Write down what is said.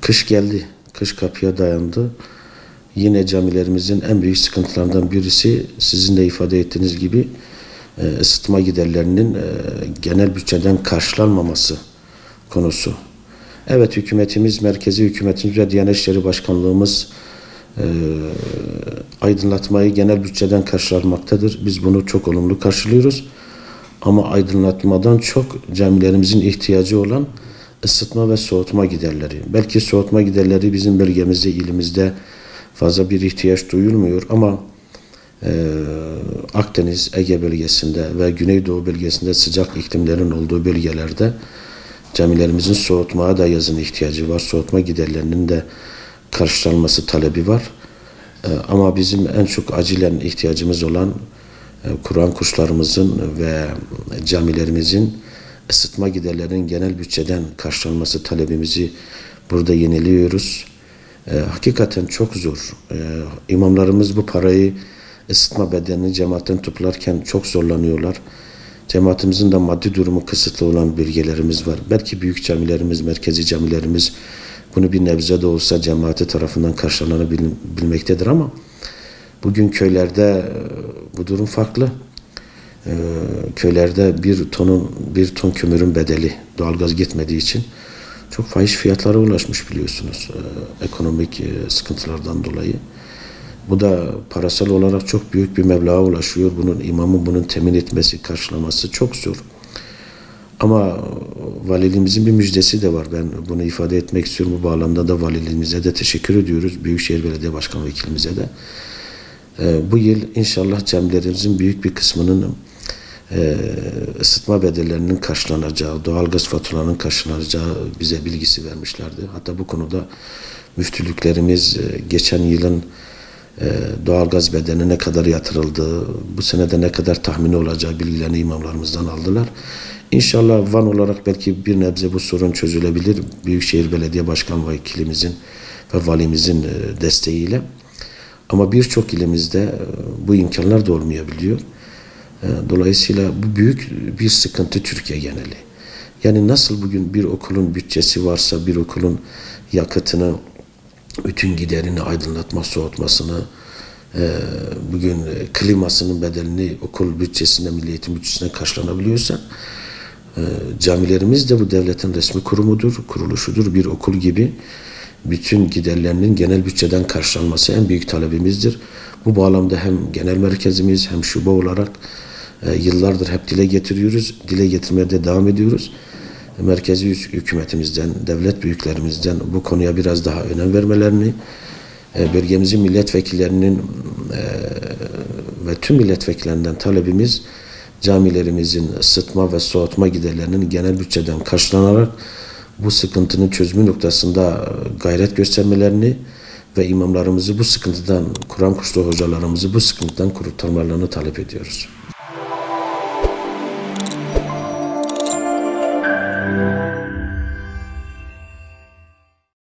Kış geldi, kış kapıya dayandı. Yine camilerimizin en büyük sıkıntılarından birisi sizin de ifade ettiğiniz gibi ısıtma giderlerinin genel bütçeden karşılanmaması konusu. Evet, hükümetimiz, merkezi hükümetimiz ve Diyanet İşleri Başkanlığımız aydınlatmayı genel bütçeden karşılamaktadır. Biz bunu çok olumlu karşılıyoruz. Ama aydınlatmadan çok camilerimizin ihtiyacı olan ısıtma ve soğutma giderleri. Belki soğutma giderleri bizim bölgemizde, ilimizde fazla bir ihtiyaç duyulmuyor ama Akdeniz, Ege bölgesinde ve Güneydoğu bölgesinde sıcak iklimlerin olduğu bölgelerde camilerimizin soğutmaya da yazın ihtiyacı var. Soğutma giderlerinin de karşılanması talebi var. Ama bizim en çok acilen ihtiyacımız olan Kur'an kurslarımızın ve camilerimizin ısıtma giderlerinin genel bütçeden karşılanması talebimizi burada yeniliyoruz. Hakikaten çok zor. İmamlarımız bu parayı ısıtma bedenini cemaatten toplarken çok zorlanıyorlar. Cemaatimizin de maddi durumu kısıtlı olan bölgelerimiz var. Belki büyük camilerimiz, merkezi camilerimiz bunu bir nebze de olsa cemaati tarafından karşılanabilmektedir ama bugün köylerde bu durum farklı. Köylerde bir ton kömürün bedeli doğalgaz gitmediği için çok fahiş fiyatlara ulaşmış biliyorsunuz ekonomik sıkıntılardan dolayı. Bu da parasal olarak çok büyük bir meblağa ulaşıyor. İmamın bunun temin etmesi, karşılaması çok zor. Ama valiliğimizin bir müjdesi de var. Ben bunu ifade etmek istiyorum. Bu bağlamda da valiliğimize de teşekkür ediyoruz. Büyükşehir Belediye Başkan Vekilimize de. Bu yıl inşallah camilerimizin büyük bir kısmının ısıtma bedellerinin karşılanacağı, doğalgaz faturalarının karşılanacağı bize bilgisi vermişlerdi. Hatta bu konuda müftülüklerimiz geçen yılın doğalgaz bedeline ne kadar yatırıldığı, bu senede ne kadar tahmini olacağı bilgilerini imamlarımızdan aldılar. İnşallah Van olarak belki bir nebze bu sorun çözülebilir. Büyükşehir Belediye Başkan Vekilimizin ve valimizin desteğiyle. Ama birçok ilimizde bu imkanlar da olmayabiliyor. Dolayısıyla bu büyük bir sıkıntı Türkiye geneli. Yani nasıl bugün bir okulun bütçesi varsa, bir okulun yakıtını, bütün giderini, aydınlatma, soğutmasını, bugün klimasının bedelini okul bütçesinde, Milli Eğitim bütçesine karşılanabiliyorsa, camilerimiz de bu devletin resmi kurumudur, kuruluşudur, bir okul gibi bütün giderlerinin genel bütçeden karşılanması en büyük talebimizdir. Bu bağlamda hem genel merkezimiz hem şube olarak yıllardır hep dile getiriyoruz, dile getirmeye de devam ediyoruz. Merkezi hükümetimizden, devlet büyüklerimizden bu konuya biraz daha önem vermelerini, bölgemizin milletvekillerinin ve tüm milletvekillerinden talebimiz camilerimizin ısıtma ve soğutma giderlerinin genel bütçeden karşılanarak bu sıkıntının çözümü noktasında gayret göstermelerini ve imamlarımızı bu sıkıntıdan, Kur'an kurslu hocalarımızı bu sıkıntıdan kurtarmalarını talep ediyoruz.